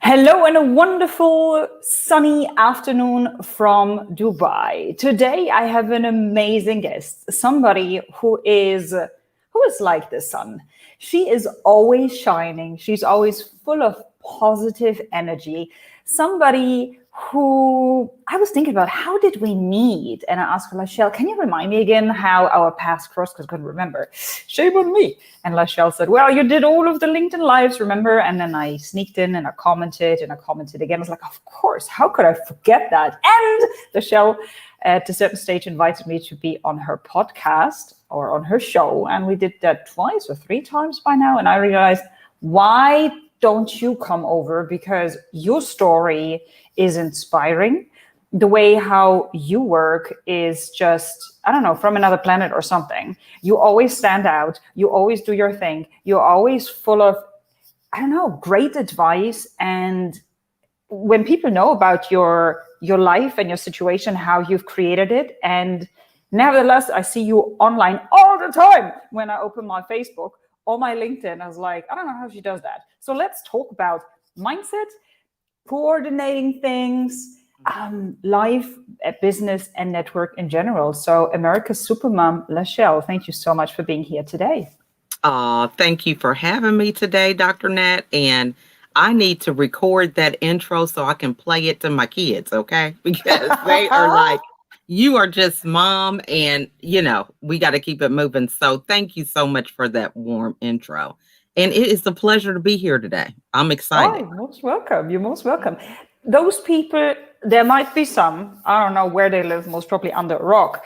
Hello and a wonderful sunny afternoon from Dubai. Today I have an amazing guest, somebody who is like the sun. She is always shining. She's always full of positive energy. Somebody who I was thinking about, how did we meet? And I asked her, LaChelle, can you remind me again how our paths crossed? Because I couldn't remember. Shame on me. And LaChelle said, well, you did all of the LinkedIn lives, remember? And then I sneaked in and I commented again. I was like, of course, how could I forget that? And LaChelle, at a certain stage, invited me to be on her podcast or on her show. And we did that twice or three times by now. And I realized, why don't you come over? Because your story is inspiring. The way how you work is just, I don't know, from another planet or something. You always stand out. You always do your thing. You're always full of, I don't know, great advice. And when people know about your life and your situation, how you've created it, and nevertheless, I see you online all the time. When I open my Facebook or my LinkedIn, I was like, I don't know how she does that. So let's talk about mindset, coordinating things, life, business, and network in general. So America's Supermom, LaChelle, thank you so much for being here today. Thank you for having me today, Dr. Nat. And I need to record that intro so I can play it to my kids, okay? Because they are like, you are just mom, and, we got to keep it moving. So thank you so much for that warm intro. And it is a pleasure to be here today. I'm excited. Oh, you're most welcome. You're most welcome. Those people, there might be some, I don't know where they live, most probably under a rock,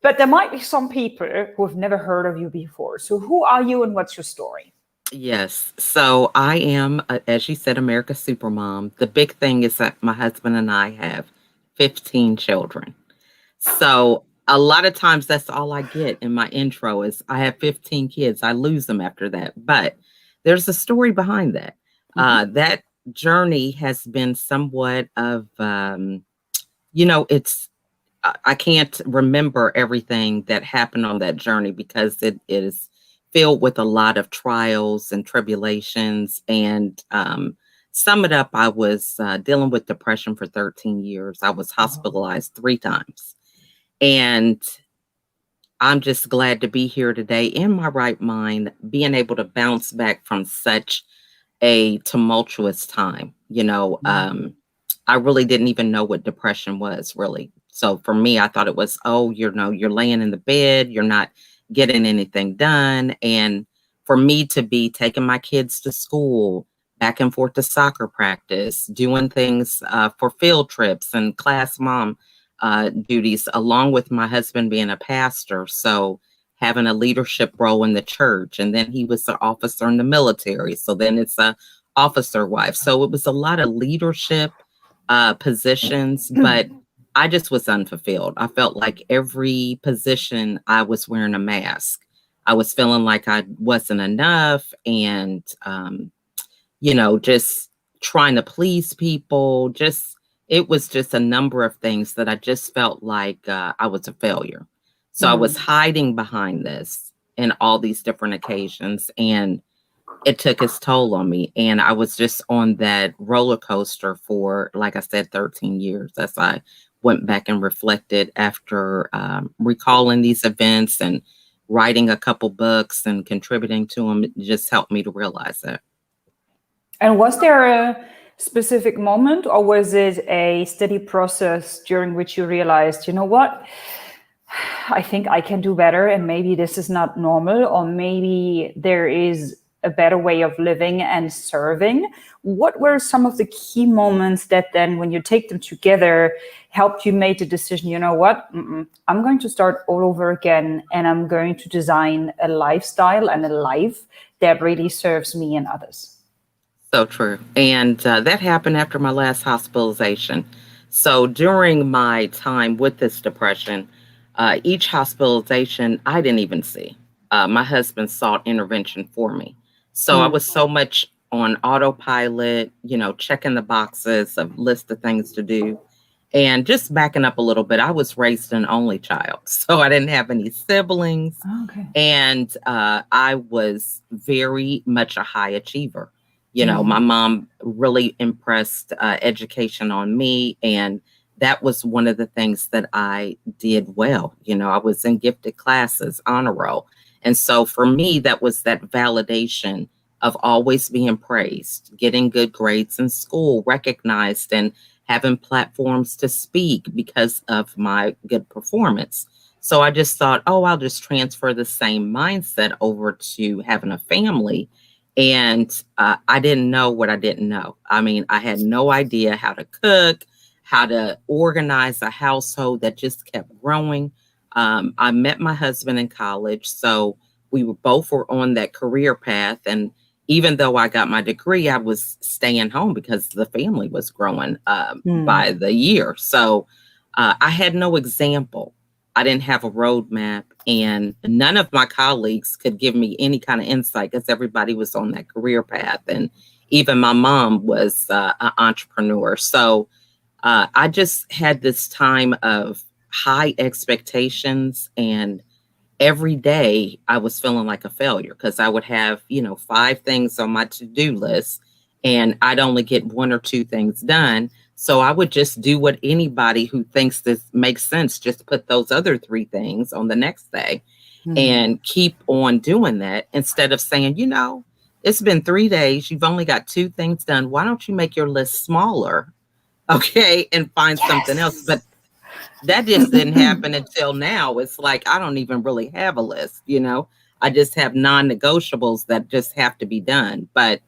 but there might be some people who have never heard of you before. So who are you and what's your story? Yes. So I am, as you said, America's Supermom. The big thing is that my husband and I have 15 children. So a lot of times that's all I get in my intro is I have 15 kids. I lose them after that. But there's a story behind that. That journey has been somewhat of, it's, I can't remember everything that happened on that journey because it is filled with a lot of trials and tribulations. And sum it up, I was dealing with depression for 13 years. I was hospitalized 3 times. And I'm just glad to be here today in my right mind, being able to bounce back from such a tumultuous time. I really didn't even know what depression was, really. So for me, I thought it was, you're laying in the bed, you're not getting anything done. And for me to be taking my kids to school, back and forth to soccer practice, doing things for field trips and class mom duties, along with my husband being a pastor. So having a leadership role in the church. And then he was an officer in the military. So then it's a officer wife. So it was a lot of leadership positions, but I just was unfulfilled. I felt like every position I was wearing a mask. I was feeling like I wasn't enough, and, just trying to please people. It was just a number of things that I just felt like I was a failure. So I was hiding behind this in all these different occasions, and it took its toll on me. And I was just on that roller coaster for, like I said, 13 years as I went back and reflected after recalling these events and writing a couple books and contributing to them. It just helped me to realize that. And was there a specific moment, or was it a steady process during which you realized, you know what, I think I can do better, and maybe this is not normal, or maybe there is a better way of living and serving? What were some of the key moments that then, when you take them together, helped you make the decision, you know what, I'm going to start all over again, and I'm going to design a lifestyle and a life that really serves me and others? So true. And that happened after my last hospitalization. So during my time with this depression, each hospitalization I didn't even see. My husband sought intervention for me. So I was so much on autopilot, checking the boxes of list of things to do. And just backing up a little bit, I was raised an only child. So I didn't have any siblings. Okay. And I was very much a high achiever. My mom really impressed education on me. And that was one of the things that I did well. I was in gifted classes, honor roll. And so for me, that was that validation of always being praised, getting good grades in school, recognized, and having platforms to speak because of my good performance. So I just thought, oh, I'll just transfer the same mindset over to having a family. And I didn't know what I didn't know. I mean, I had no idea how to cook, how to organize a household that just kept growing. I met my husband in college, so we were both were on that career path. And even though I got my degree, I was staying home because the family was growing by the year. So I had no example. I didn't have a roadmap, and none of my colleagues could give me any kind of insight because everybody was on that career path. And even my mom was an entrepreneur. So I just had this time of high expectations, and every day I was feeling like a failure because I would have, 5 things on my to-do list and I'd only get 1 or 2 things done. So I would just do what anybody who thinks this makes sense, just put those other 3 things on the next day and keep on doing that instead of saying, it's been 3 days. You've only got 2 things done. Why don't you make your list smaller? Okay. And find something else. But that just didn't happen until now. It's like, I don't even really have a list, I just have non-negotiables that just have to be done. But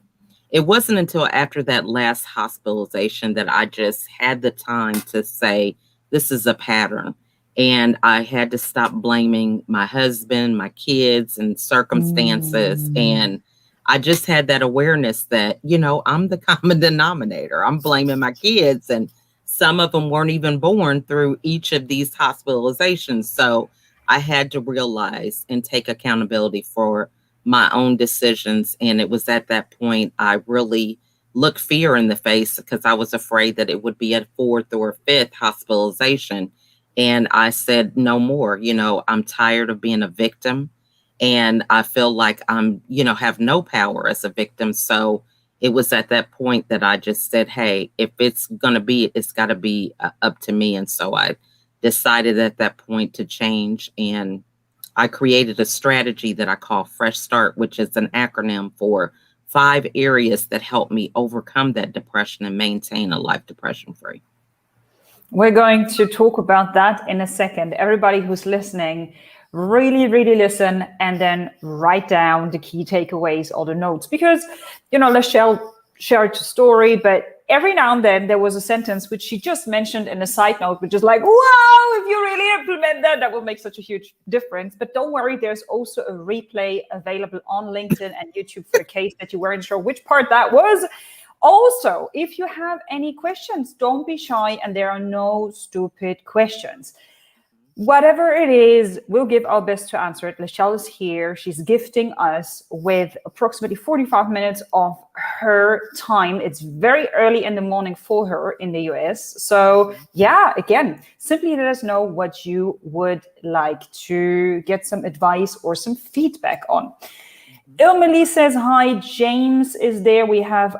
it wasn't until after that last hospitalization that I just had the time to say, this is a pattern. And I had to stop blaming my husband, my kids, and circumstances. And I just had that awareness that, I'm the common denominator. I'm blaming my kids, and some of them weren't even born through each of these hospitalizations. So I had to realize and take accountability for my own decisions. And it was at that point I really looked fear in the face because I was afraid that it would be a 4th or 5th hospitalization. And I said, no more. I'm tired of being a victim. And I feel like I'm, have no power as a victim. So it was at that point that I just said, hey, if it's going to be, it's got to be up to me. And so I decided at that point to change. And I created a strategy that I call Fresh Start, which is an acronym for 5 areas that help me overcome that depression and maintain a life depression free. We're going to talk about that in a second. Everybody who's listening, really, really listen and then write down the key takeaways or the notes. Because, LaChelle shared a story, but every now and then there was a sentence which she just mentioned in a side note, which is like, wow, if you really implement that, that will make such a huge difference. But don't worry, there's also a replay available on LinkedIn and YouTube for the case that you weren't sure which part that was. Also, if you have any questions, don't be shy, and there are no stupid questions. Whatever it is, we'll give our best to answer it. LaChelle is here. She's gifting us with approximately 45 minutes of her time. It's very early in the morning for her in the US. So yeah, again, simply let us know what you would like to get some advice or some feedback on. Ilmeli says hi. James is there. We have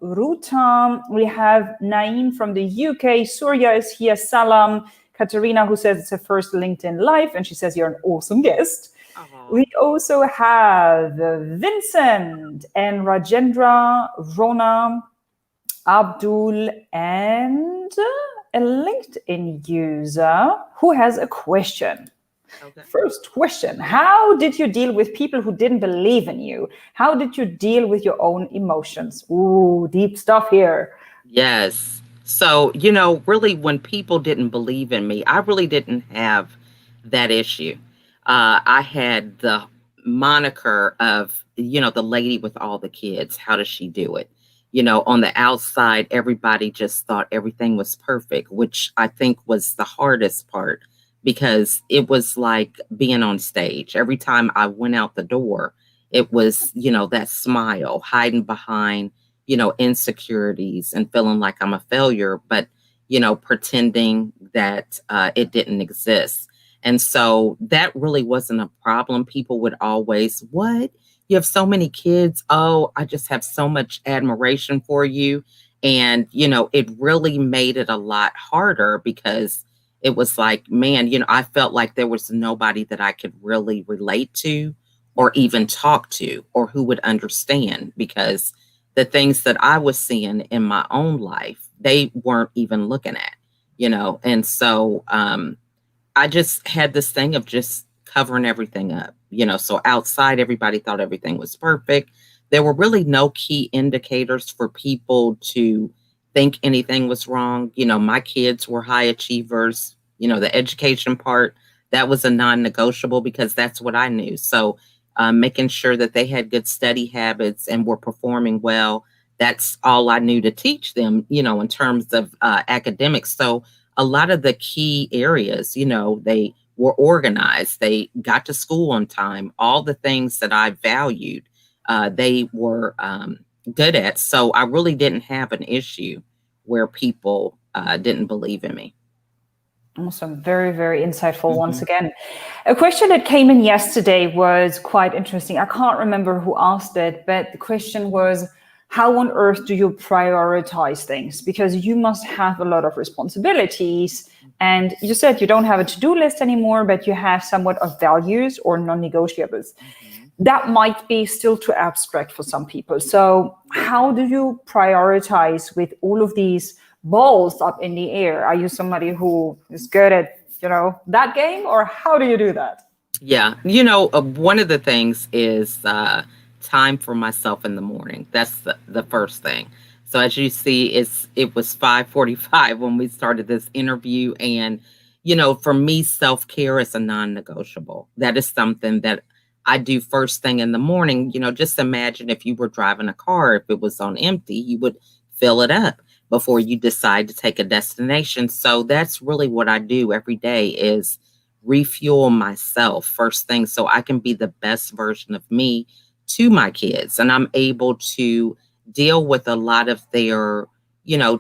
Ruta. We have Naeem from the UK. Surya is here. Salam. Katerina, who says it's her first LinkedIn Live, and she says you're an awesome guest. We also have Vincent and Rajendra, Rona, Abdul, and a LinkedIn user who has a question. Okay. First question, how did you deal with people who didn't believe in you? How did you deal with your own emotions? Ooh, deep stuff here. Yes. So, really when people didn't believe in me, I really didn't have that issue. I had the moniker of, the lady with all the kids. How does she do it? On the outside, everybody just thought everything was perfect, which I think was the hardest part because it was like being on stage. Every time I went out the door, it was, that smile hiding behind insecurities and feeling like I'm a failure, but, pretending that it didn't exist. And so that really wasn't a problem. People would always, what? you have so many kids. Oh, I just have so much admiration for you. And, it really made it a lot harder because it was like, man, I felt like there was nobody that I could really relate to or even talk to or who would understand, because the things that I was seeing in my own life, they weren't even looking at, And so I just had this thing of just covering everything up, So outside, everybody thought everything was perfect. There were really no key indicators for people to think anything was wrong. My kids were high achievers. The education part, that was a non-negotiable because that's what I knew. So making sure that they had good study habits and were performing well, that's all I knew to teach them, in terms of academics. So a lot of the key areas, they were organized, they got to school on time, all the things that I valued, they were good at. So I really didn't have an issue where people didn't believe in me. Awesome. Very, very insightful once again. A question that came in yesterday was quite interesting. I can't remember who asked it, but the question was, how on earth do you prioritize things? Because you must have a lot of responsibilities. And you said you don't have a to-do list anymore, but you have somewhat of values or non-negotiables. That might be still too abstract for some people. So how do you prioritize with all of these balls up in the air? Are you somebody who is good at, that game, or how do you do that? Yeah. One of the things is time for myself in the morning. That's the first thing. So as you see, it was 5:45 when we started this interview. And, for me, self-care is a non-negotiable. That is something that I do first thing in the morning. Just imagine if you were driving a car, if it was on empty, you would fill it up before you decide to take a destination. So that's really what I do every day, is refuel myself first thing so I can be the best version of me to my kids. And I'm able to deal with a lot of their,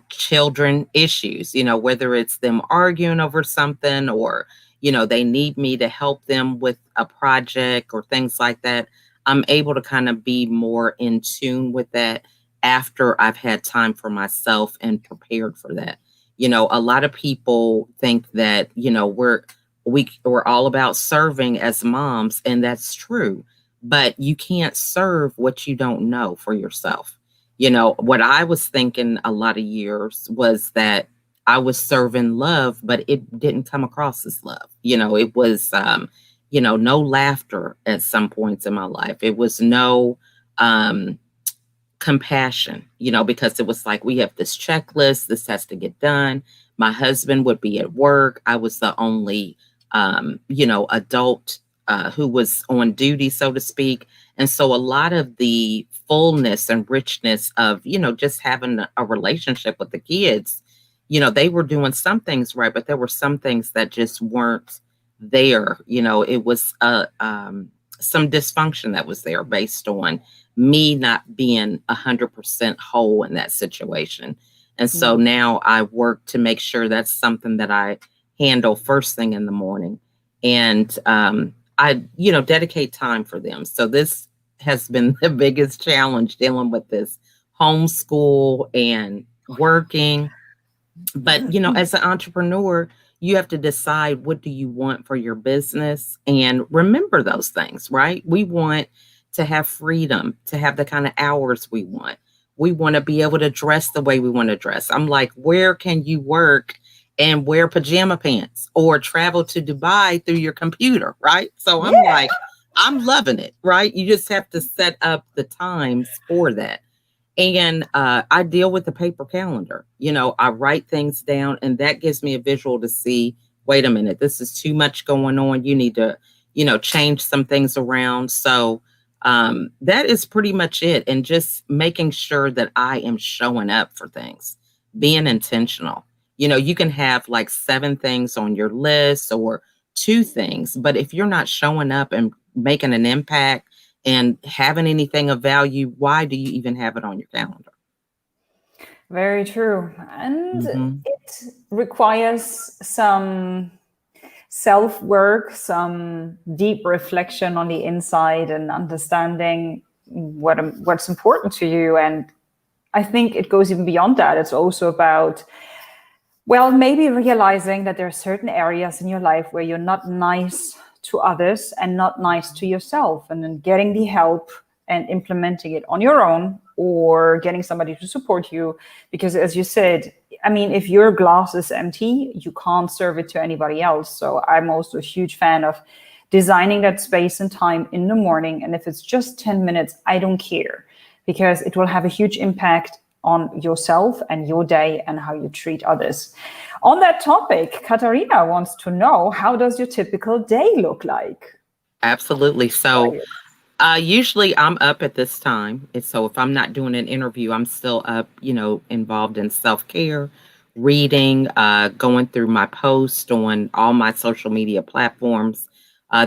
children issues, whether it's them arguing over something or, they need me to help them with a project or things like that. I'm able to kind of be more in tune with that after I've had time for myself and prepared for that. A lot of people think that, we're all about serving as moms, and that's true, but you can't serve what you don't know for yourself. What I was thinking a lot of years was that I was serving love, but it didn't come across as love. It was, no laughter at some points in my life. It was no, compassion, because it was like, we have this checklist, this has to get done. My husband would be at work. I was the only, adult who was on duty, so to speak. And so a lot of the fullness and richness of, just having a relationship with the kids, they were doing some things right, but there were some things that just weren't there. It was some dysfunction that was there based on me not being 100% whole in that situation. And so now I work to make sure that's something that I handle first thing in the morning. And I, dedicate time for them. So this has been the biggest challenge, dealing with this homeschool and working. But, as an entrepreneur, you have to decide, what do you want for your business, and remember those things, right? We want to have freedom, to have the kind of hours we want. We want to be able to dress the way we want to dress. I'm like, where can you work and wear pajama pants or travel to Dubai through your computer, right? So I'm like, I'm loving it, right? You just have to set up the times for that. And I deal with the paper calendar. I write things down, and that gives me a visual to see, wait a minute, this is too much going on. You need to, change some things around. So that is pretty much it. And just making sure that I am showing up for things, being intentional. You can have like 7 things on your list or 2 things, but if you're not showing up and making an impact and having anything of value, why do you even have it on your calendar? Very true. And it requires some self-work, some deep reflection on the inside and understanding what's important to you. And I think it goes even beyond that. It's also about, well, maybe realizing that there are certain areas in your life where you're not nice to others and not nice to yourself, and then getting the help and implementing it on your own, or getting somebody to support you. Because as you said, I mean, if your glass is empty, you can't serve it to anybody else. So I'm also a huge fan of designing that space and time in the morning. And if it's just 10 minutes, I don't care, because it will have a huge impact on yourself and your day and how you treat others. On that topic, Katarina wants to know, how does your typical day look like? Absolutely. So usually I'm up at this time. And so if I'm not doing an interview, I'm still up, involved in self-care, reading, going through my posts on all my social media platforms.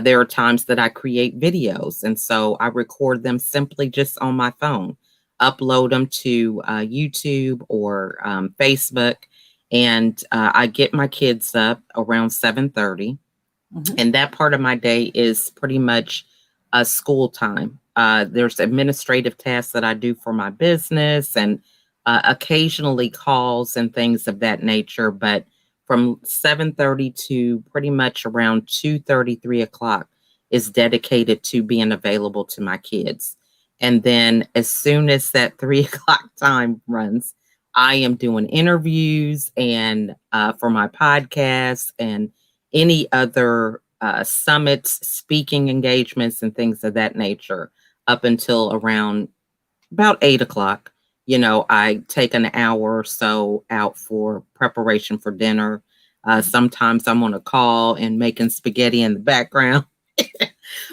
There are times that I create videos, and so I record them simply just on my phone, upload them to YouTube or Facebook, and I get my kids up around 7:30. And that part of my day is pretty much school time. There's administrative tasks that I do for my business, and occasionally calls and things of that nature. But from 7:30 to pretty much around 2:30, 3 o'clock is dedicated to being available to my kids. And then as soon as that 3 o'clock time runs, I am doing interviews and for my podcast and any other summits, speaking engagements, and things of that nature up until around about 8 o'clock. I take an hour or so out for preparation for dinner. Sometimes I'm on a call and making spaghetti in the background,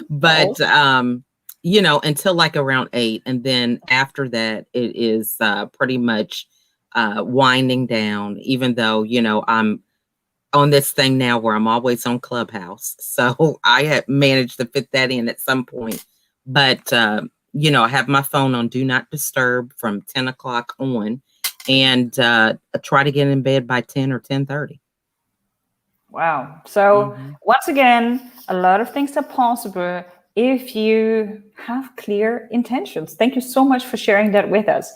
but, until like around 8. And then after that, it is pretty much winding down, even though, I'm on this thing now where I'm always on Clubhouse. So I have managed to fit that in at some point. But, I have my phone on Do Not Disturb from 10 o'clock on, and I try to get in bed by 10 or 10:30. Wow. So once again, a lot of things are possible if you have clear intentions. Thank you so much for sharing that with us.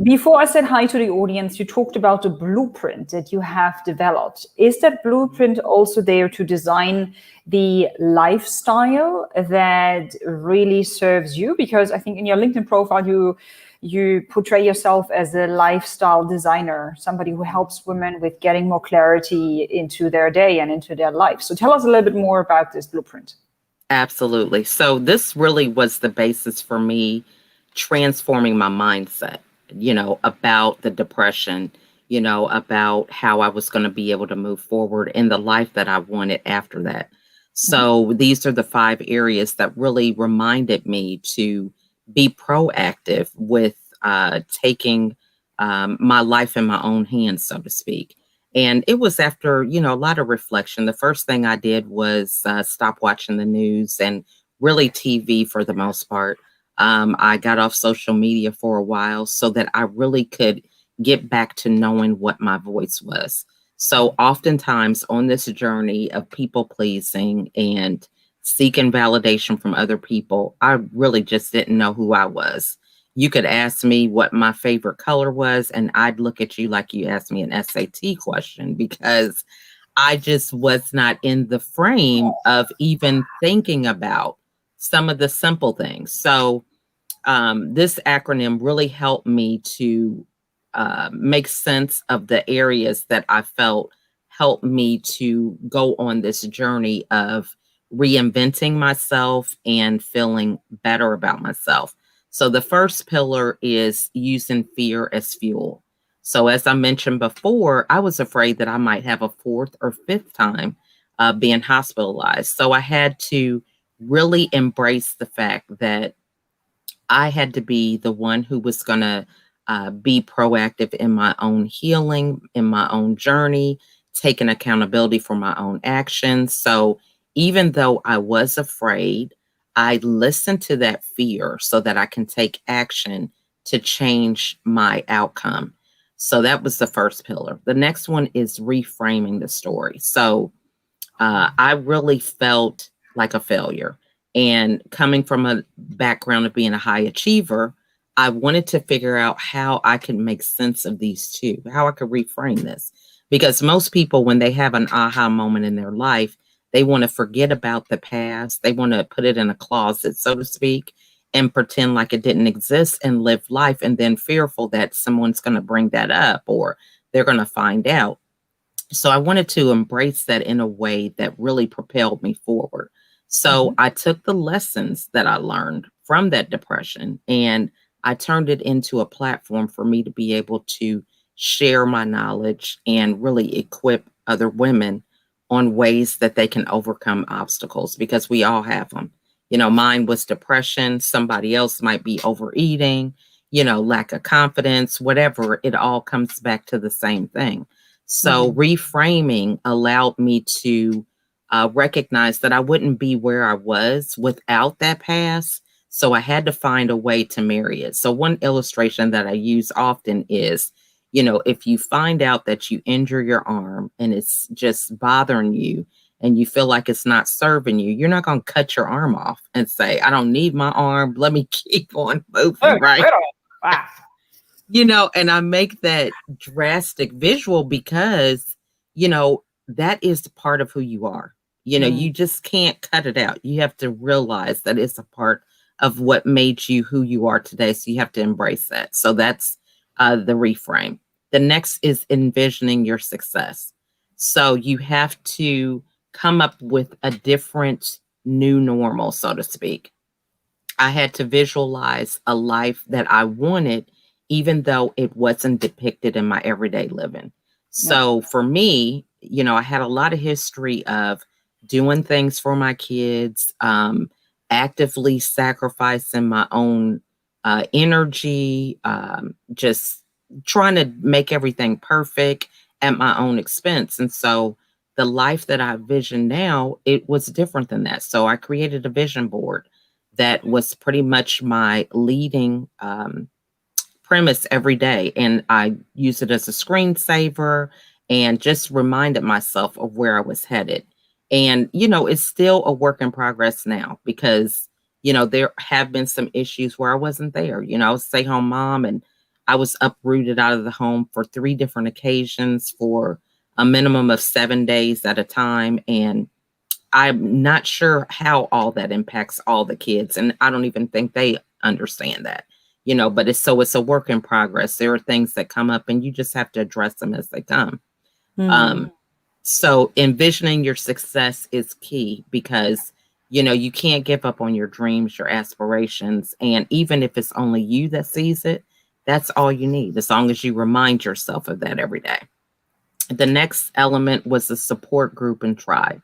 Before I said hi to the audience, you talked about the blueprint that you have developed. Is that blueprint also there to design the lifestyle that really serves you? Because I think in your LinkedIn profile, you portray yourself as a lifestyle designer, somebody who helps women with getting more clarity into their day and into their life. So tell us a little bit more about this blueprint. Absolutely. So this really was the basis for me transforming my mindset, about the depression, about how I was going to be able to move forward in the life that I wanted after that. So these are the 5 areas that really reminded me to be proactive with taking my life in my own hands, so to speak. And it was after, a lot of reflection. The first thing I did was stop watching the news and really TV for the most part. I got off social media for a while so that I really could get back to knowing what my voice was. So oftentimes on this journey of people pleasing and seeking validation from other people, I really just didn't know who I was. You could ask me what my favorite color was, and I'd look at you like you asked me an SAT question, because I just was not in the frame of even thinking about some of the simple things. So this acronym really helped me to make sense of the areas that I felt helped me to go on this journey of reinventing myself and feeling better about myself. So the first pillar is using fear as fuel. So as I mentioned before, I was afraid that I might have a 4th or 5th time being hospitalized. So I had to really embrace the fact that I had to be the one who was going to be proactive in my own healing, in my own journey, taking accountability for my own actions. So even though I was afraid, I listened to that fear so that I can take action to change my outcome. So that was the first pillar. The next one is reframing the story. So I really felt like a failure. And coming from a background of being a high achiever, I wanted to figure out how I could make sense of these two, how I could reframe this. Because most people, when they have an aha moment in their life, they want to forget about the past. They want to put it in a closet, so to speak, and pretend like it didn't exist and live life, and then fearful that someone's going to bring that up or they're going to find out. So I wanted to embrace that in a way that really propelled me forward. So Mhm. I took the lessons that I learned from that depression and I turned it into a platform for me to be able to share my knowledge and really equip other women on ways that they can overcome obstacles, because we all have them. You know, mine was depression, somebody else might be overeating, you know, lack of confidence, whatever. It all comes back to the same thing. So Mhm. reframing allowed me to recognize that I wouldn't be where I was without that past. So I had to find a way to marry it. So one illustration that I use often is, you know, if you find out that you injure your arm and it's just bothering you and you feel like it's not serving you, you're not going to cut your arm off and say, I don't need my arm. Let me keep on moving, Oh, right? riddle. Wow. You know, and I make that drastic visual because, you know, that is part of who you are. You know, Mm. you just can't cut it out. You have to realize that it's a part of what made you who you are today. So you have to embrace that. So that's the reframe. The next is envisioning your success. So you have to come up with a different new normal, so to speak. I had to visualize a life that I wanted, even though it wasn't depicted in my everyday living. Yeah. So for me, you know, I had a lot of history of doing things for my kids, actively sacrificing my own energy, just trying to make everything perfect at my own expense. And so the life that I vision now, it was different than that. So I created a vision board that was pretty much my leading premise every day. And I use it as a screensaver and just reminded myself of where I was headed. And, you know, it's still a work in progress now because, you know, there have been some issues where I wasn't there. You know, I was a stay home mom and I was uprooted out of the home for 3 different occasions for a minimum of 7 days at a time. And I'm not sure how all that impacts all the kids, and I don't even think they understand that, you know, but it's a work in progress. There are things that come up and you just have to address them as they come. Mm. Um, so envisioning your success is key because, you know, you can't give up on your dreams, your aspirations, and even if it's only you that sees it, that's all you need, as long as you remind yourself of that every day. The next element was the support group and tribe.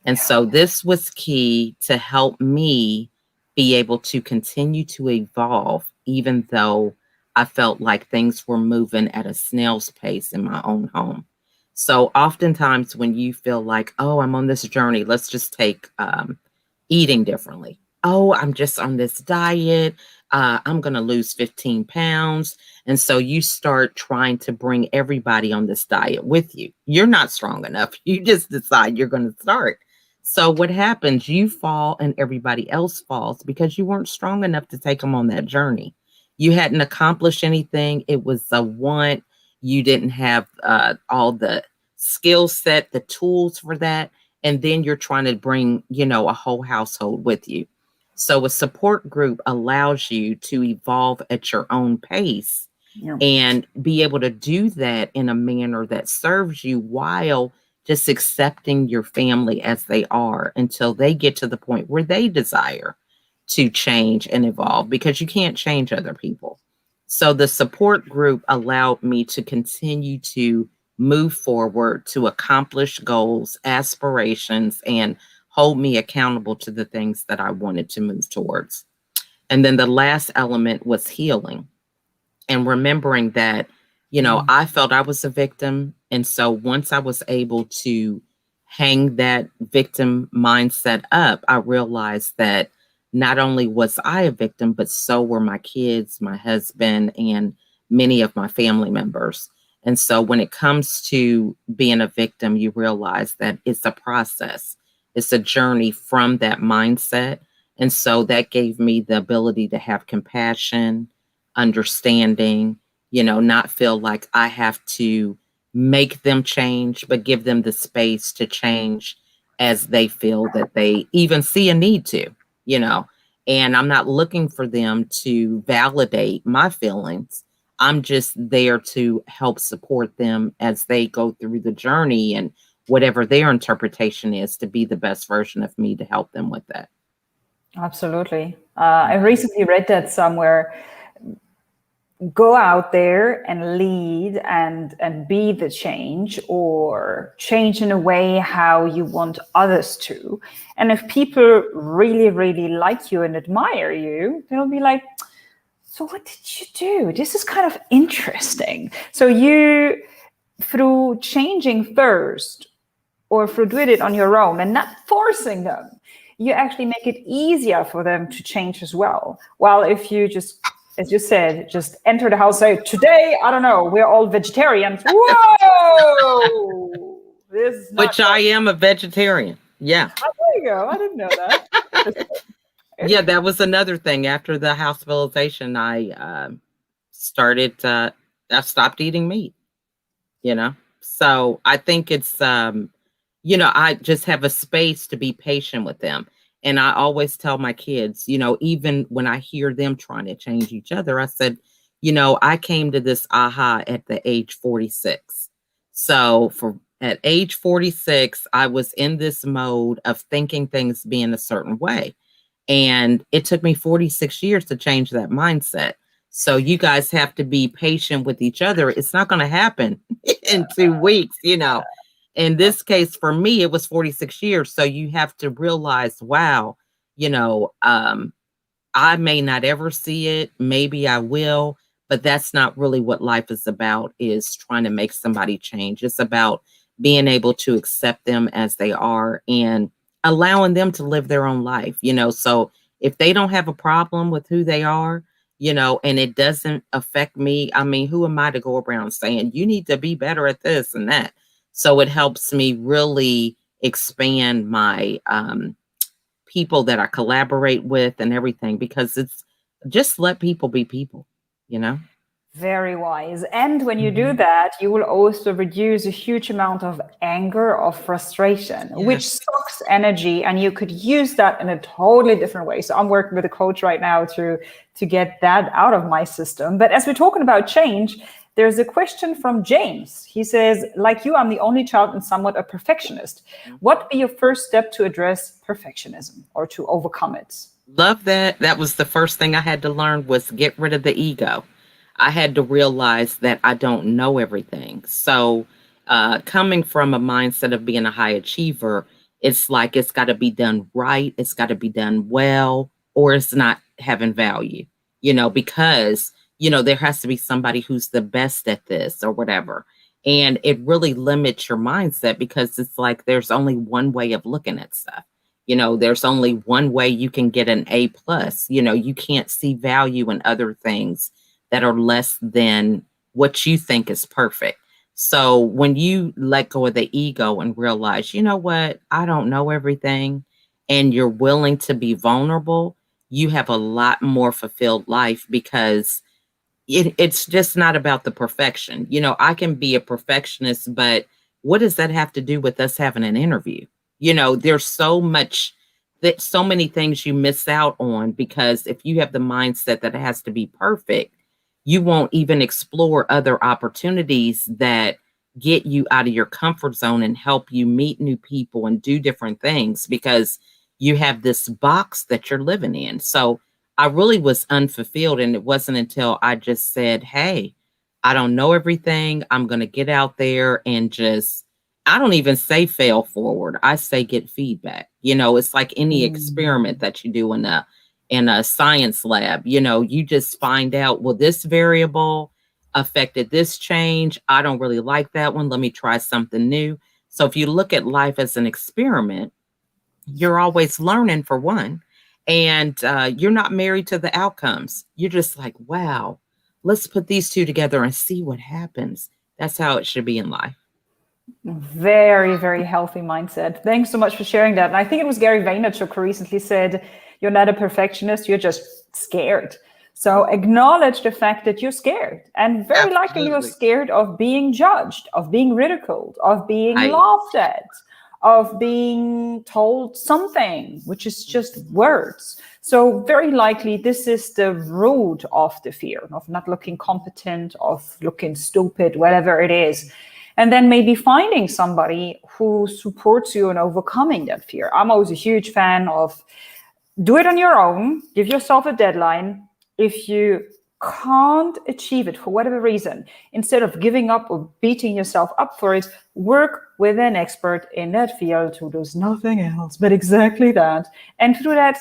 And Yeah. so this was key to help me be able to continue to evolve, even though I felt like things were moving at a snail's pace in my own home. So oftentimes when you feel like, oh, I'm on this journey, let's just take eating differently. Oh, I'm just on this diet. I'm going to lose 15 pounds. And so you start trying to bring everybody on this diet with you. You're not strong enough. You just decide you're going to start. So what happens? You fall and everybody else falls because you weren't strong enough to take them on that journey. You hadn't accomplished anything. It was a want. You didn't have all the skill set, the tools for that. And then you're trying to bring, you know, a whole household with you. So a support group allows you to evolve at your own pace Yeah. and be able to do that in a manner that serves you while just accepting your family as they are until they get to the point where they desire to change and evolve, because you can't change other people. So the support group allowed me to continue to move forward, to accomplish goals, aspirations, and hold me accountable to the things that I wanted to move towards. And then the last element was healing and remembering that, you know, Mm. I felt I was a victim. And so once I was able to hang that victim mindset up, I realized that not only was I a victim, but so were my kids, my husband, and many of my family members. And so when it comes to being a victim, you realize that it's a process. It's a journey from that mindset. And so that gave me the ability to have compassion, understanding, not feel like I have to make them change, but give them the space to change as they feel that they even see a need to, you know. And I'm not looking for them to validate my feelings. I'm just there to help support them as they go through the journey and whatever their interpretation is to be the best version of me to help them with that. Absolutely. I recently read that somewhere. Go out there and lead and be the change, or change in a way how you want others to. And if people really, really like you and admire you, they'll be like, so what did you do? This is kind of interesting. So you, through changing first, or through doing it on your own and not forcing them, you actually make it easier for them to change as well. While if you just, as you said, just enter the house, say, today, I don't know, we're all vegetarians. Whoa! This is not Which I am a vegetarian. Yeah. Oh, there you go. I didn't know that. Yeah, that was another thing. After the hospitalization, I stopped eating meat, So I think it's, I just have a space to be patient with them. And I always tell my kids, even when I hear them trying to change each other, I said, I came to this aha at the age 46. So at age 46, I was in this mode of thinking things being a certain way. And it took me 46 years to change that mindset. So you guys have to be patient with each other. It's not going to happen in 2 weeks, In this case, for me, it was 46 years. So you have to realize, wow, I may not ever see it. Maybe I will, but that's not really what life is about, is trying to make somebody change. It's about being able to accept them as they are and allowing them to live their own life, So if they don't have a problem with who they are, and it doesn't affect me, I mean, who am I to go around saying you need to be better at this and that? So it helps me really expand my people that I collaborate with and everything, because it's just let people be people, Very wise. And when you do that, you will also reduce a huge amount of anger or frustration, which sucks energy. And you could use that in a totally different way. So I'm working with a coach right now to get that out of my system. But as we're talking about change, there's a question from James. He says, like you, I'm the only child and somewhat a perfectionist. What would be your first step to address perfectionism or to overcome it? Love that. That was the first thing I had to learn, was get rid of the ego. I had to realize that I don't know everything. So coming from a mindset of being a high achiever, it's like it's got to be done right. It's got to be done well, or it's not having value, because, there has to be somebody who's the best at this or whatever. And it really limits your mindset, because it's like there's only one way of looking at stuff. There's only one way you can get an A+. You can't see value in other things that are less than what you think is perfect. So when you let go of the ego and realize, you know what, I don't know everything, and you're willing to be vulnerable, you have a lot more fulfilled life, because it's just not about the perfection. I can be a perfectionist, but what does that have to do with us having an interview? There's so many things you miss out on, because if you have the mindset that it has to be perfect, you won't even explore other opportunities that get you out of your comfort zone and help you meet new people and do different things, because you have this box that you're living in. So I really was unfulfilled. And it wasn't until I just said, hey, I don't know everything. I'm going to get out there and I don't even say fail forward. I say get feedback. It's like any experiment that you do in a science lab. You just find out, well, this variable affected this change. I don't really like that one. Let me try something new. So if you look at life as an experiment, you're always learning, for one, and you're not married to the outcomes. You're just like, wow, let's put these two together and see what happens. that's how it should be in life. Very, very healthy mindset. Thanks so much for sharing that. And I think it was Gary Vaynerchuk who recently said, you're not a perfectionist, you're just scared. So acknowledge the fact that you're scared. And very likely you're scared of being judged, of being ridiculed, of being laughed at, of being told something, which is just words. So very likely this is the root of the fear, of not looking competent, of looking stupid, whatever it is. And then maybe finding somebody who supports you in overcoming that fear. I'm always a huge fan of do it on your own, give yourself a deadline. If you can't achieve it for whatever reason, instead of giving up or beating yourself up for it, work with an expert in that field who does nothing else but exactly that. And through that,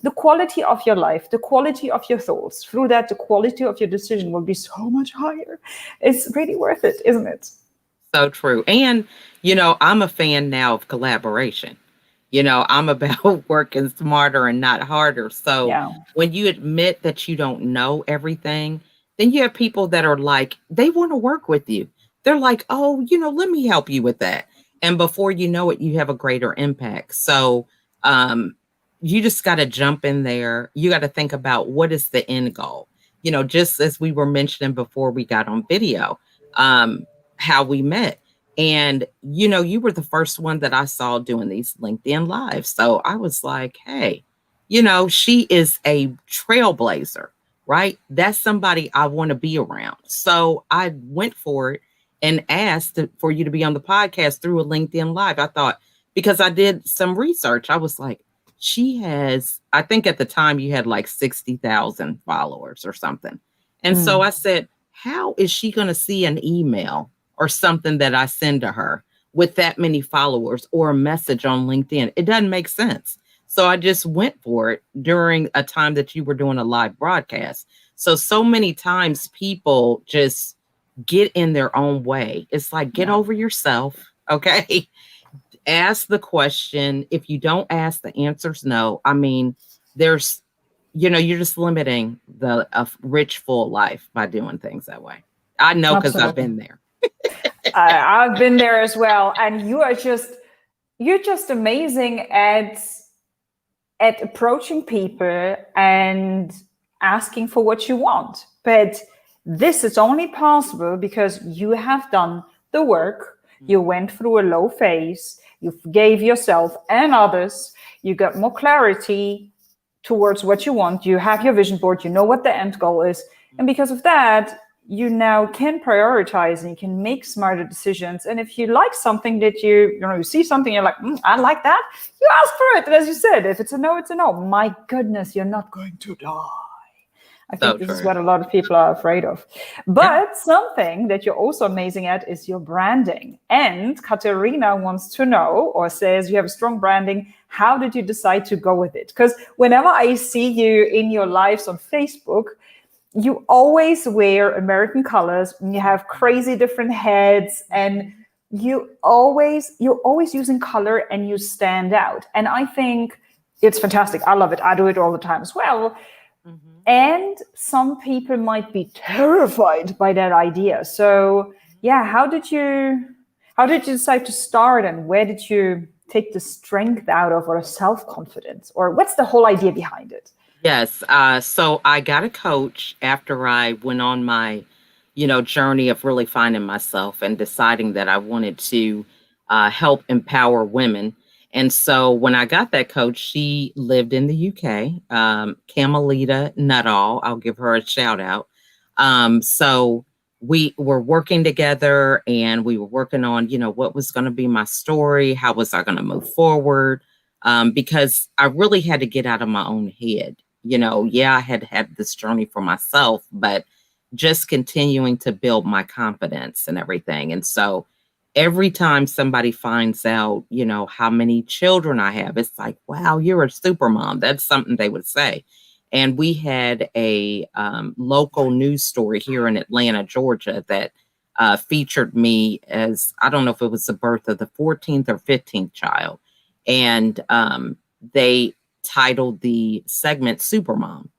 the quality of your life, the quality of your thoughts, through that, the quality of your decision will be so much higher. It's really worth it, isn't it? So true. And, I'm a fan now of collaboration. I'm about working smarter and not harder. So when you admit that you don't know everything, then you have people that are like, they want to work with you. They're like, oh, let me help you with that. And before you know it, you have a greater impact. So, you just got to jump in there. You got to think about what is the end goal. Just as we were mentioning before we got on video, how we met. And, you were the first one that I saw doing these LinkedIn lives. So I was like, hey, she is a trailblazer, right? That's somebody I want to be around. So I went for it and asked for you to be on the podcast through a LinkedIn live. I thought, because I did some research, I was like, she has, I think at the time you had like 60,000 followers or something. And so I said, how is she going to see an email or something that I send to her with that many followers or a message on LinkedIn? It doesn't make sense. So I just went for it during a time that you were doing a live broadcast. So many times people just get in their own way. It's like, get over yourself. Okay. Ask the question. If you don't ask, the answer's no. I mean, there's, you're just limiting the rich, full life by doing things that way. I know because I've been there. I've been there as well. And you're just amazing at approaching people and asking for what you want. But this is only possible because you have done the work. You went through a low phase. You gave yourself and others. You got more clarity towards what you want. You have your vision board. You know what the end goal is. And because of that, you now can prioritize and you can make smarter decisions. And if you like something that you see something, you're like, I like that. You ask for it. And as you said, if it's a no, it's a no. My goodness, you're not going to die. I think this is what a lot of people are afraid of. But something that you're also amazing at is your branding. And Katerina wants to know, or says you have a strong branding. How did you decide to go with it? Because whenever I see you in your lives on Facebook, you always wear American colors and you have crazy different heads and you're always using color and you stand out. And I think it's fantastic. I love it. I do it all the time as well. And some people might be terrified by that idea. So how did you decide to start and where did you take the strength out of, or self-confidence, or what's the whole idea behind it? Yes. So I got a coach after I went on my, journey of really finding myself and deciding that I wanted to help empower women. And so when I got that coach, she lived in the UK, Camelita Nuttall. I'll give her a shout out. So we were working together and we were working on, what was going to be my story? How was I going to move forward? Because I really had to get out of my own head. I had this journey for myself, but just continuing to build my confidence and everything. And so every time somebody finds out, how many children I have, it's like, wow, you're a SuperMom. That's something they would say. And we had a local news story here in Atlanta, Georgia, that featured me as, I don't know if it was the birth of the 14th or 15th child. And they titled the segment SuperMom.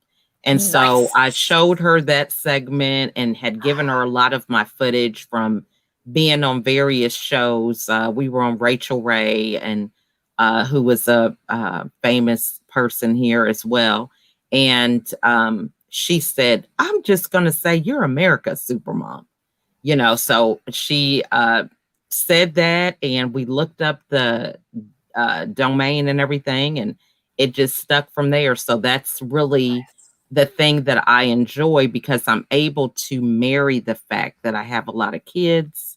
And so I Nice. showed her that segment and had given her a lot of my footage from being on various shows. We were on Rachel Ray, and who was a famous person here as well. And she said, I'm just going to say, you're America's Supermom. So she said that, and we looked up the domain and everything, and it just stuck from there. So that's really the thing that I enjoy, because I'm able to marry the fact that I have a lot of kids.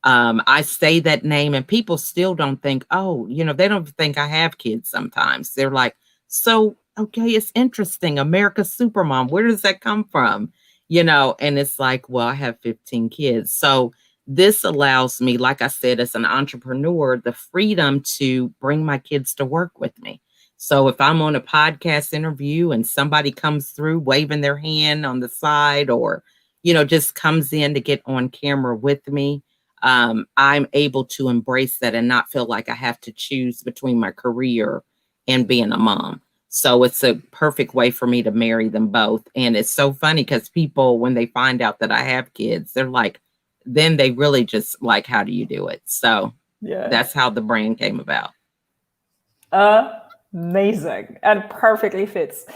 I say that name and people still don't think, oh, they don't think I have kids sometimes. They're like, so, okay, it's interesting. America's Supermom. Where does that come from? And it's like, well, I have 15 kids. So this allows me, like I said, as an entrepreneur, the freedom to bring my kids to work with me. So if I'm on a podcast interview and somebody comes through waving their hand on the side, or, just comes in to get on camera with me, I'm able to embrace that and not feel like I have to choose between my career and being a mom. So it's a perfect way for me to marry them both. And it's so funny because people, when they find out that I have kids, they're like, then they really just like, how do you do it? So that's how the brand came about. Amazing, and perfectly fits.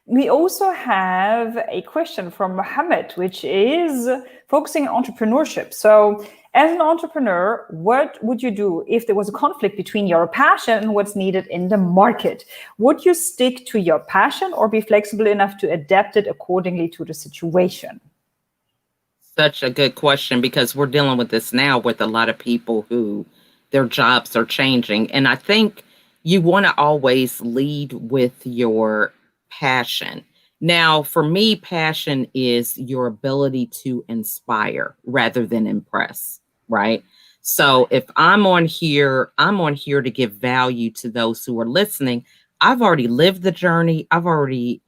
We also have a question from Mohammed, which is focusing on entrepreneurship. So as an entrepreneur, what would you do if there was a conflict between your passion and what's needed in the market? Would you stick to your passion or be flexible enough to adapt it accordingly to the situation? Such a good question, because we're dealing with this now with a lot of people who their jobs are changing. And I think you want to always lead with your passion. Now, for me, passion is your ability to inspire rather than impress, right? So if I'm on here to give value to those who are listening. I've already lived the journey. I've already,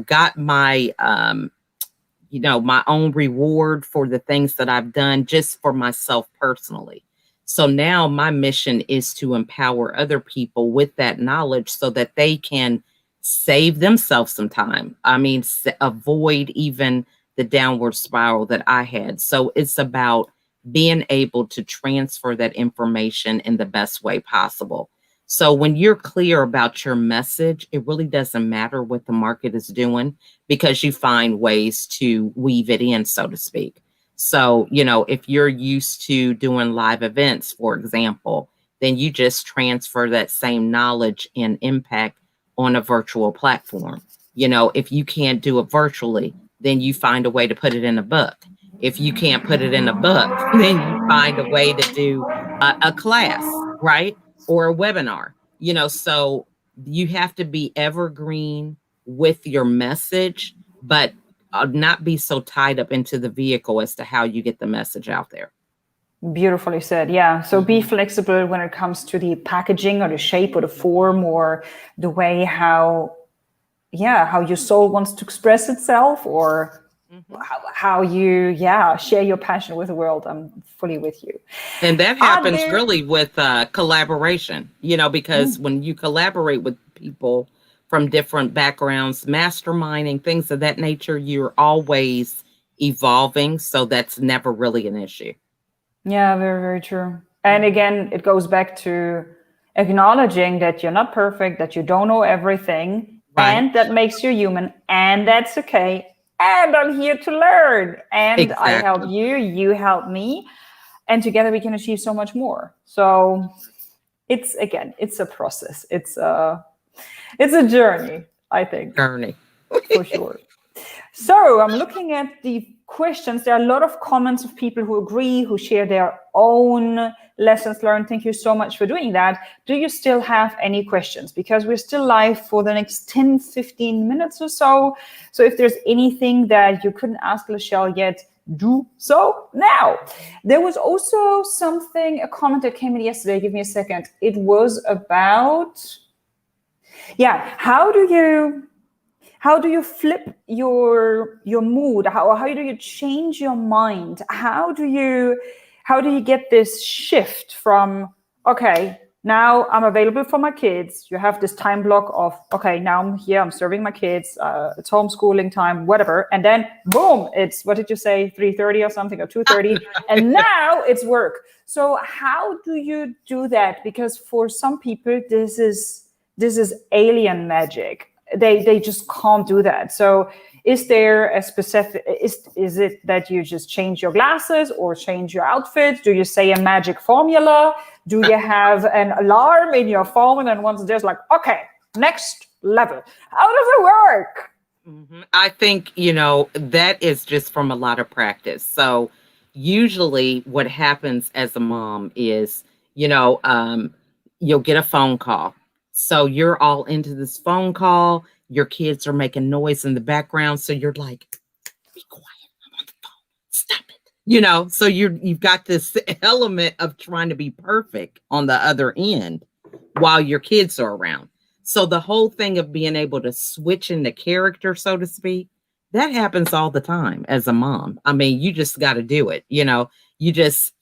got my my own reward for the things that I've done just for myself personally. So now my mission is to empower other people with that knowledge so that they can save themselves some time. I mean, avoid even the downward spiral that I had. So it's about being able to transfer that information in the best way possible. So when you're clear about your message, it really doesn't matter what the market is doing, because you find ways to weave it in, so to speak. So, if you're used to doing live events, for example, then you just transfer that same knowledge and impact on a virtual platform. If you can't do it virtually, then you find a way to put it in a book. If you can't put it in a book, then you find a way to do a class, right? Or a webinar, so you have to be evergreen with your message, but not be so tied up into the vehicle as to how you get the message out there. Beautifully said. Yeah. So be flexible when it comes to the packaging or the shape or the form or the way how your soul wants to express itself, or how you share your passion with the world. I'm fully with you. And that happens really with collaboration, because when you collaborate with people from different backgrounds, masterminding, things of that nature, you're always evolving. So that's never really an issue. Yeah, very, very true. And again, it goes back to acknowledging that you're not perfect, that you don't know everything, right, and that makes you human, and that's okay. And I'm here to learn. And exactly. I help you, you help me. And together we can achieve so much more. So it's a process. It's a journey, I think. Journey. For sure. So I'm looking at the questions. There are a lot of comments of people who agree, who share their own lessons learned. Thank you so much for doing that. Do you still have any questions? Because we're still live for the next 10, 15 minutes or so. So if there's anything that you couldn't ask LaChelle yet, do so now. There was also a comment that came in yesterday. Give me a second. It was about, how do you flip your mood? How do you change your mind? How do you get this shift from, okay, now I'm available for my kids. You have this time block of, okay, now I'm here, I'm serving my kids, it's homeschooling time, whatever. And then boom, it's, what did you say, 3:30 or something, or 2:30? And now it's work. So how do you do that? Because for some people, this is alien magic. They just can't do that. So is there a specific, is it that you just change your glasses or change your outfit? Do you say a magic formula? Do you have an alarm in your phone, and once there's like, okay, next level? How does it work? I think, that is just from a lot of practice. So usually what happens as a mom is, you'll get a phone call. So you're all into this phone call. Your kids are making noise in the background. So you're like, be quiet. I'm on the phone. Stop it. So you've got this element of trying to be perfect on the other end while your kids are around. So the whole thing of being able to switch into character, so to speak, that happens all the time as a mom. I mean, you just got to do it. You just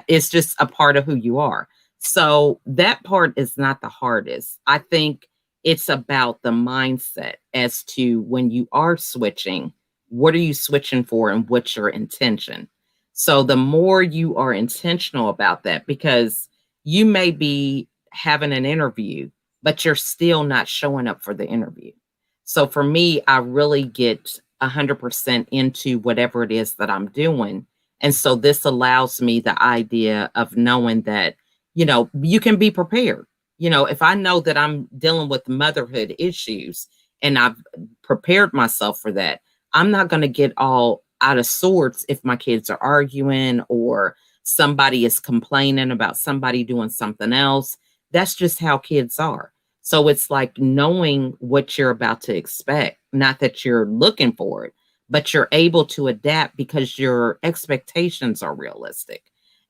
it's just a part of who you are. So that part is not the hardest. I think it's about the mindset as to when you are switching, what are you switching for and what's your intention? So the more you are intentional about that, because you may be having an interview, but you're still not showing up for the interview. So for me, I really get 100% into whatever it is that I'm doing. And so this allows me the idea of knowing that, you can be prepared. If I know that I'm dealing with motherhood issues and I've prepared myself for that, I'm not going to get all out of sorts if my kids are arguing or somebody is complaining about somebody doing something else. That's just how kids are. So it's like knowing what you're about to expect, not that you're looking for it, but you're able to adapt because your expectations are realistic.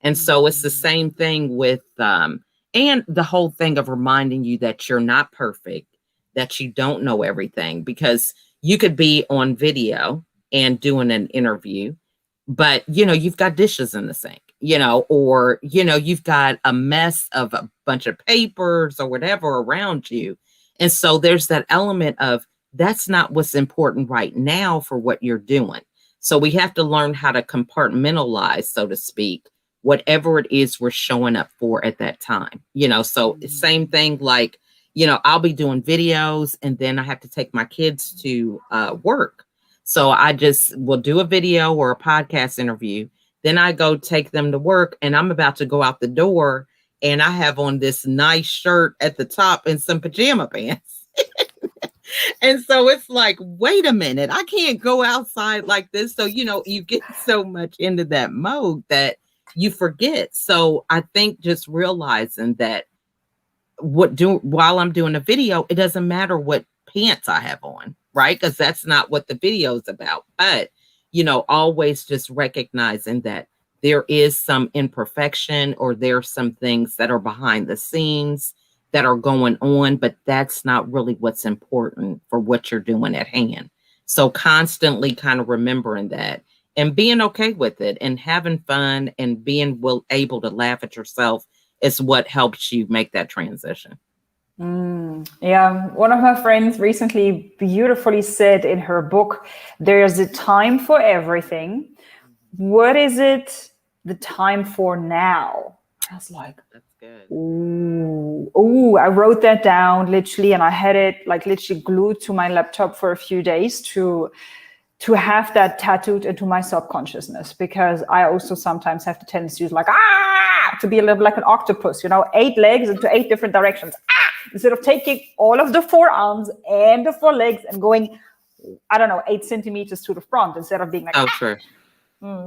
And so it's the same thing with, and the whole thing of reminding you that you're not perfect, that you don't know everything, because you could be on video and doing an interview, but, you've got dishes in the sink, or, you've got a mess of a bunch of papers or whatever around you. And so there's that element of that's not what's important right now for what you're doing. So we have to learn how to compartmentalize, so to speak, whatever it is we're showing up for at that time. So same thing, like, I'll be doing videos and then I have to take my kids to work. So I just will do a video or a podcast interview. Then I go take them to work and I'm about to go out the door and I have on this nice shirt at the top and some pajama pants. And so it's like, wait a minute, I can't go outside like this. So, you get so much into that mode that you forget. So I think just realizing that while I'm doing a video, it doesn't matter what pants I have on, right? Because that's not what the video is about. But, always just recognizing that there is some imperfection or there's some things that are behind the scenes that are going on, but that's not really what's important for what you're doing at hand. So constantly kind of remembering that and being okay with it and having fun and being able to laugh at yourself is what helps you make that transition. Yeah, one of my friends recently beautifully said in her book, there's a time for everything. What is it the time for now? I was like, that's good. Ooh, I wrote that down literally, and I had it like literally glued to my laptop for a few days to have that tattooed into my subconsciousness, because I also sometimes have the tendency to like, to be a little like an octopus, 8 legs into 8 different directions. Instead of taking all of the 4 arms and the 4 legs and going, 8 centimeters to the front instead of being like, sure.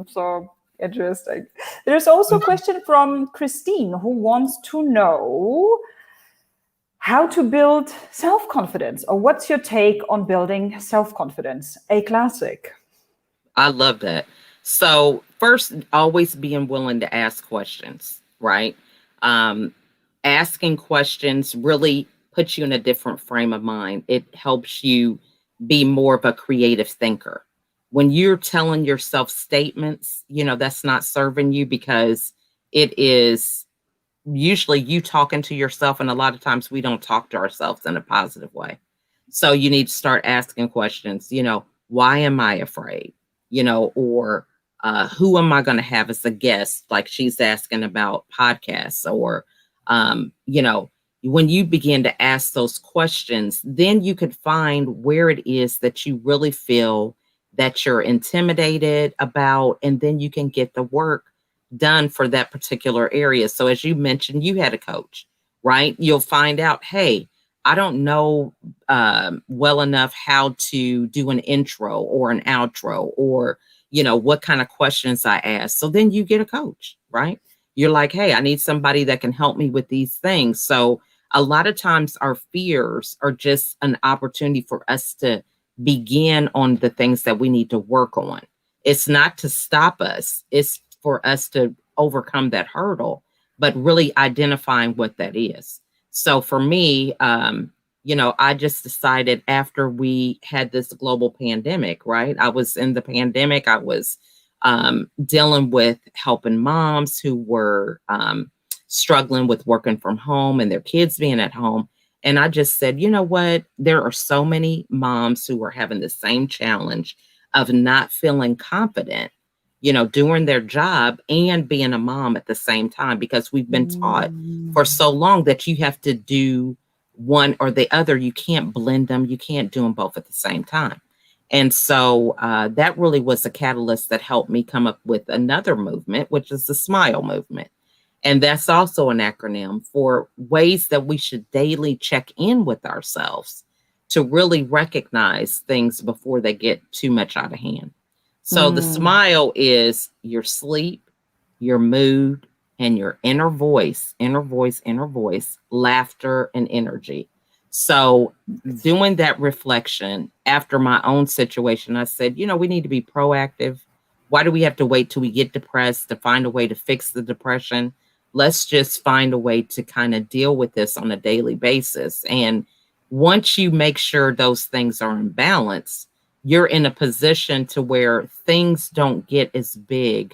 So interesting. There's also a question from Christine who wants to know how to build self-confidence, or what's your take on building self-confidence? A classic. I love that. So first, always being willing to ask questions, right? Asking questions really puts you in a different frame of mind. It helps you be more of a creative thinker. When you're telling yourself statements, that's not serving you, because it is usually you talking to yourself, and a lot of times we don't talk to ourselves in a positive way. So you need to start asking questions, why am I afraid? Or who am I going to have as a guest? Like she's asking about podcasts, or, when you begin to ask those questions, then you could find where it is that you really feel that you're intimidated about, and then you can get the work done for that particular area. So as you mentioned, you had a coach, right? You'll find out, hey, I don't know well enough how to do an intro or an outro, or, what kind of questions I ask. So then you get a coach, right? You're like, hey, I need somebody that can help me with these things. So a lot of times our fears are just an opportunity for us to begin on the things that we need to work on. It's not to stop us. It's for us to overcome that hurdle, but really identifying what that is. So for me, I just decided after we had this global pandemic, right? I was in the pandemic. I was dealing with helping moms who were struggling with working from home and their kids being at home. And I just said, you know what? There are so many moms who are having the same challenge of not feeling confident, doing their job and being a mom at the same time, because we've been taught for so long that you have to do one or the other. You can't blend them. You can't do them both at the same time. And so that really was a catalyst that helped me come up with another movement, which is the SMILE movement. And that's also an acronym for ways that we should daily check in with ourselves to really recognize things before they get too much out of hand. So the SMILE is your sleep, your mood, and your inner voice, laughter, and energy. So doing that reflection after my own situation, I said, we need to be proactive. Why do we have to wait till we get depressed to find a way to fix the depression? Let's just find a way to kind of deal with this on a daily basis. And once you make sure those things are in balance, you're in a position to where things don't get as big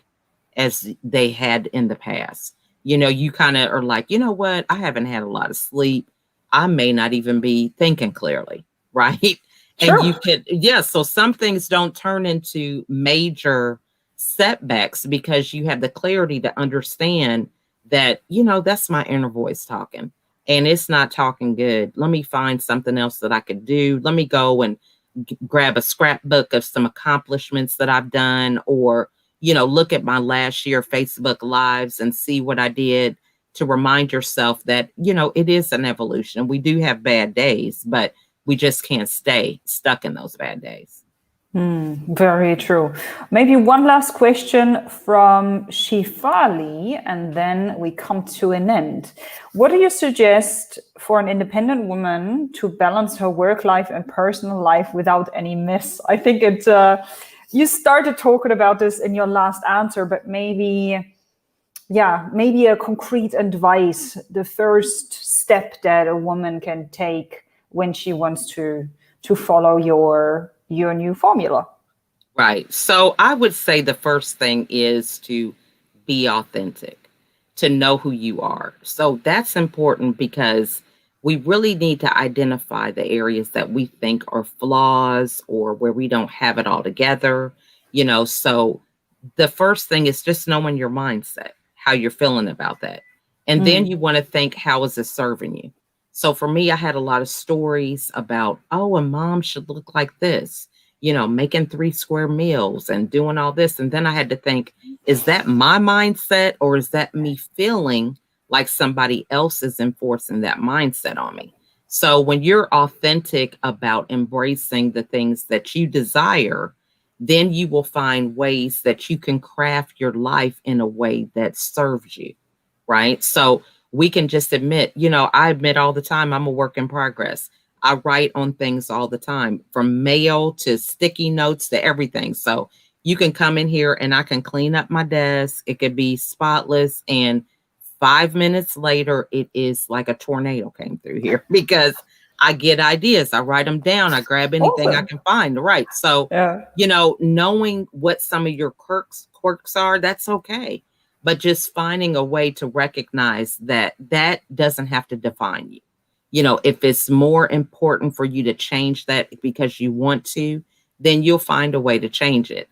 as they had in the past. You kind of are like, you know what? I haven't had a lot of sleep. I may not even be thinking clearly, right? Sure. And you could, so some things don't turn into major setbacks because you have the clarity to understand that, that's my inner voice talking and it's not talking good. Let me find something else that I could do. Let me go and grab a scrapbook of some accomplishments that I've done, or, look at my last year Facebook lives and see what I did, to remind yourself that, it is an evolution. We do have bad days, but we just can't stay stuck in those bad days. Very true. Maybe one last question from Shifali, and then we come to an end. What do you suggest for an independent woman to balance her work life and personal life without any mess? I think you started talking about this in your last answer, but maybe a concrete advice, the first step that a woman can take when she wants to follow your new formula. Right. So I would say the first thing is to be authentic, to know who you are. So that's important because we really need to identify the areas that we think are flaws or where we don't have it all together. So the first thing is just knowing your mindset, how you're feeling about that. And then you want to think, how is it serving you? So for me, I had a lot of stories about, a mom should look like this, making 3 square meals and doing all this. And then I had to think, is that my mindset, or is that me feeling like somebody else is enforcing that mindset on me? So when you're authentic about embracing the things that you desire, then you will find ways that you can craft your life in a way that serves you, right? So we can just admit, I admit all the time, I'm a work in progress. I write on things all the time, from mail to sticky notes to everything. So you can come in here and I can clean up my desk. It could be spotless. And 5 minutes later, it is like a tornado came through here because I get ideas. I write them down. I grab anything I can find. Right. So, knowing what some of your quirks are, that's okay. but just finding a way to recognize that that doesn't have to define you. You know, if it's more important for you to change that because you want to, then you'll find a way to change it.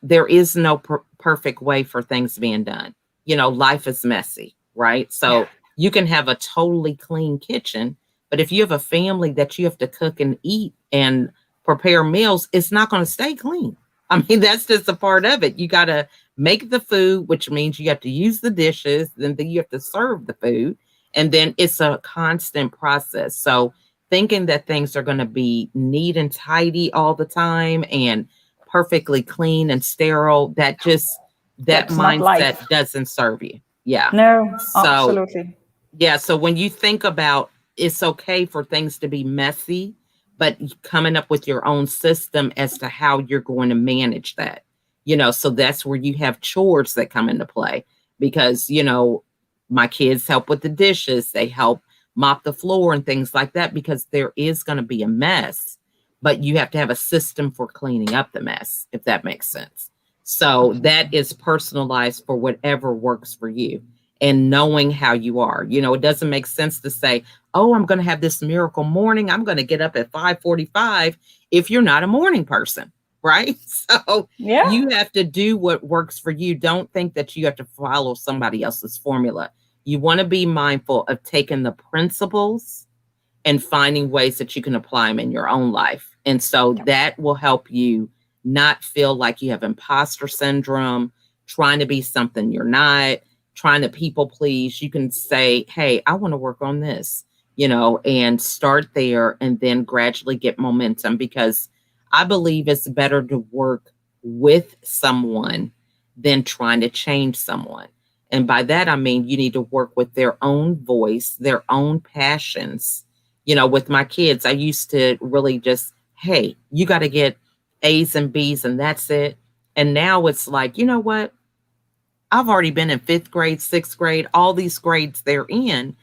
There is no perfect way for things being done. You know, life is messy, right? So you can have a totally clean kitchen, but if you have a family that you have to cook and eat and prepare meals, it's not going to stay clean. I mean, that's just a part of it. You got to make the food, which means you have to use the dishes, then you have to serve the food. And then it's a constant process. So thinking that things are going to be neat and tidy all the time and perfectly clean and sterile, that That's not mindset life. doesn't serve you. Yeah. No, So absolutely. yeah. So when you think about it's okay for things to be messy, but coming up with your own system as to how you're going to manage that, you know, so that's where you have chores that come into play because, you know, my kids help with the dishes, they help mop the floor and things like that because there is going to be a mess, but you have to have a system for cleaning up the mess, if that makes sense. So that is personalized for whatever works for you and knowing how you are. You know, it doesn't make sense to say, oh, I'm going to have this miracle morning. I'm going to get up at 5:45 if you're not a morning person, right? So you have to do what works for you. Don't think that you have to follow somebody else's formula. You want to be mindful of taking the principles and finding ways that you can apply them in your own life. And so that will help you not feel like you have imposter syndrome, trying to be something you're not, trying to people please. You can say, hey, I want to work on this, you know, and start there and then gradually get momentum, because I believe it's better to work with someone than trying to change someone. And by that, I mean, you need to work with their own voice, their own passions. You know, with my kids, I used to really just, hey, you got to get A's and B's and that's it. And now it's like, you know what? I've already been in 5th grade, 6th grade, all these grades they're in.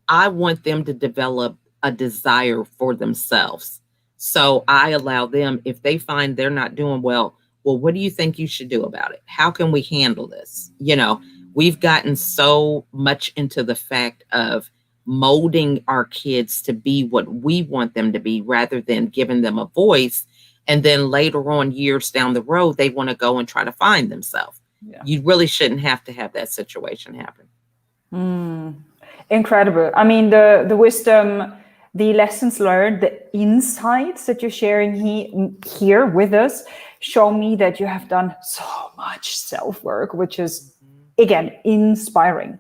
I want them to develop a desire for themselves. So I allow them, if they find they're not doing well, what do you think you should do about it? How can we handle this? You know, we've gotten so much into the fact of molding our kids to be what we want them to be rather than giving them a voice. And then later on, years down the road, they want to go and try to find themselves. You really shouldn't have to have that situation happen. Incredible. I mean, the wisdom, the lessons learned, the insights that you're sharing here with us show me that you have done so much self-work, which is, again, inspiring.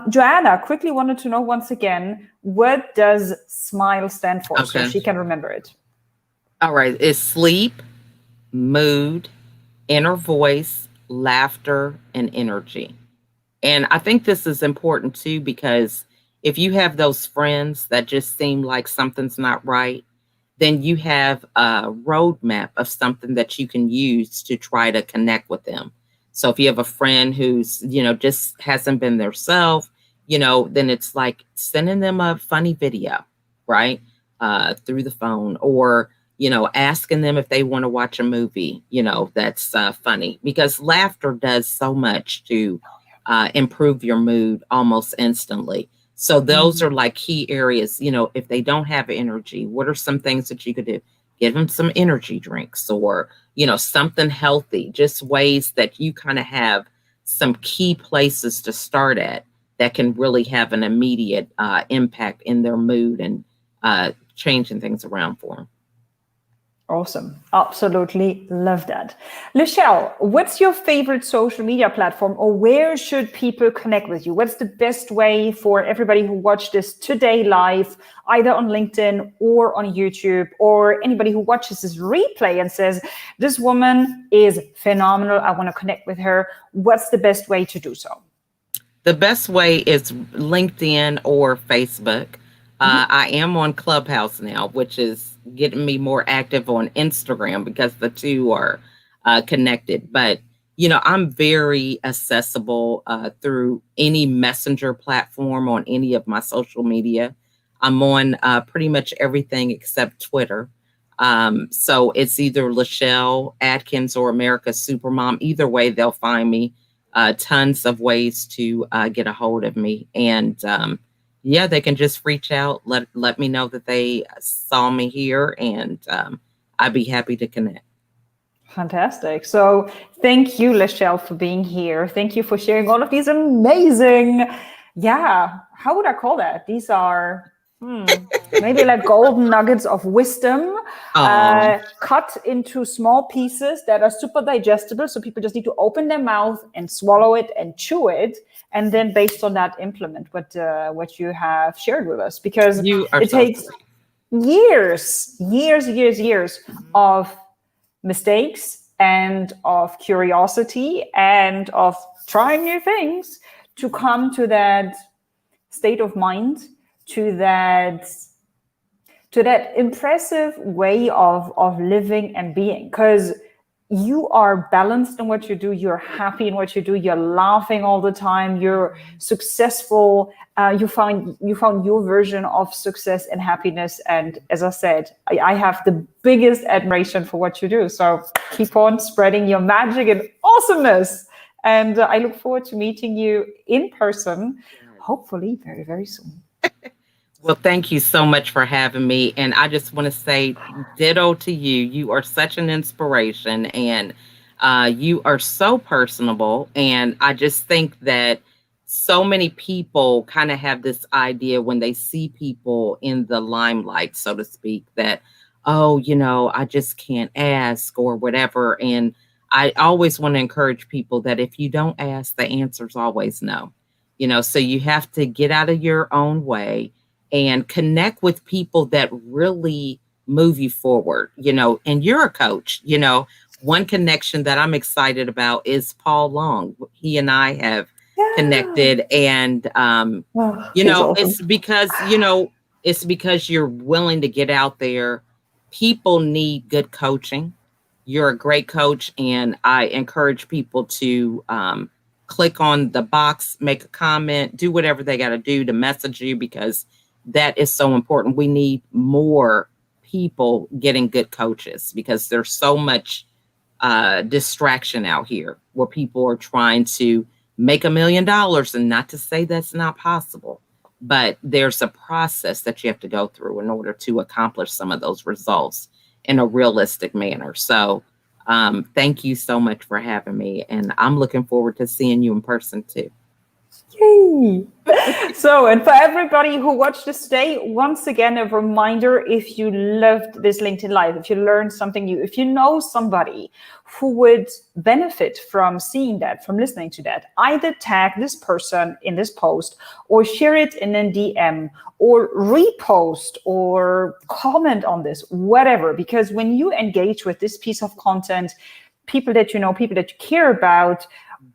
Joanna, quickly wanted to know once again, what does SMILE stand for? So she can remember it. All right. It's sleep, mood, inner voice, laughter, and energy. And I think this is important too, because if you have those friends that just seem like something's not right, then you have a roadmap of something that you can use to try to connect with them. So if you have a friend who's, you know, just hasn't been their self, you know, then it's like sending them a funny video, right? Through the phone, or, you know, asking them if they want to watch a movie, you know, that's funny, because laughter does so much to improve your mood almost instantly. So those are like key areas. You know, if they don't have energy, what are some things that you could do? Give them some energy drinks, or, you know, something healthy, just ways that you kind of have some key places to start at that can really have an immediate impact in their mood and changing things around for them. Awesome. Absolutely love that. LaChelle, what's your favorite social media platform, or where should people connect with you? What's the best way for everybody who watched this today live, either on LinkedIn or on YouTube, or anybody who watches this replay and says, this woman is phenomenal, I want to connect with her? What's the best way to do so? The best way is LinkedIn or Facebook. I am on Clubhouse now, which is getting me more active on Instagram because the two are connected. But, you know, I'm very accessible through any messenger platform on any of my social media. I'm on pretty much everything except Twitter. So it's either LaChelle, Adkins, or America's SuperMom. Either way, they'll find me. tons of ways to get a hold of me. And yeah, they can just reach out, let me know that they saw me here, and I'd be happy to connect. Fantastic. So thank you, LaChelle, for being here. Thank you for sharing all of these amazing, how would I call that? These are maybe like golden nuggets of wisdom, cut into small pieces that are super digestible. So people just need to open their mouth and swallow it and chew it. And then based on that, implement what you have shared with us, because it takes years of mistakes and of curiosity and of trying new things to come to that state of mind, to that impressive way of living and being. Because you are balanced in what you do, you're happy in what you do, you're laughing all the time, you're successful, you found your version of success and happiness. And as I said, I have the biggest admiration for what you do. So keep on spreading your magic and awesomeness. And I look forward to meeting you in person, hopefully very, very soon. Well, thank you so much for having me. And I just want to say ditto to you. You are such an inspiration, and you are so personable. And I just think that so many people kind of have this idea when they see people in the limelight, so to speak, that, oh, I just can't ask or whatever. And I always want to encourage people that if you don't ask, the answer's always no. So you have to get out of your own way and connect with people that really move you forward, and you're a coach. One connection that I'm excited about is Paul Long. He and I have connected, and, awesome. It's because you're willing to get out there. People need good coaching. You're a great coach, and I encourage people to click on the box, make a comment, do whatever they got to do to message you, because that is so important. We need more people getting good coaches, because there's so much distraction out here where people are trying to make $1 million, and not to say that's not possible, but there's a process that you have to go through in order to accomplish some of those results in a realistic manner. So thank you so much for having me, and I'm looking forward to seeing you in person too. Yay! So, and for everybody who watched this today, once again, a reminder, if you loved this LinkedIn Live, if you learned something new, if you know somebody who would benefit from seeing that, from listening to that, either tag this person in this post or share it in a DM or repost or comment on this, whatever, because when you engage with this piece of content, people that you know, people that you care about,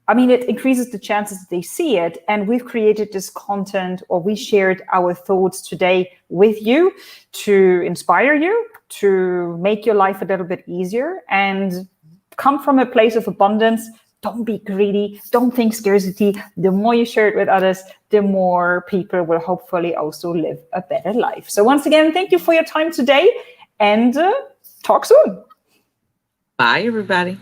it increases the chances that they see it. And we've created this content, or we shared our thoughts today with you to inspire you, to make your life a little bit easier, and come from a place of abundance. Don't be greedy. Don't think scarcity. The more you share it with others, the more people will hopefully also live a better life. So once again, thank you for your time today, and talk soon. Bye, everybody.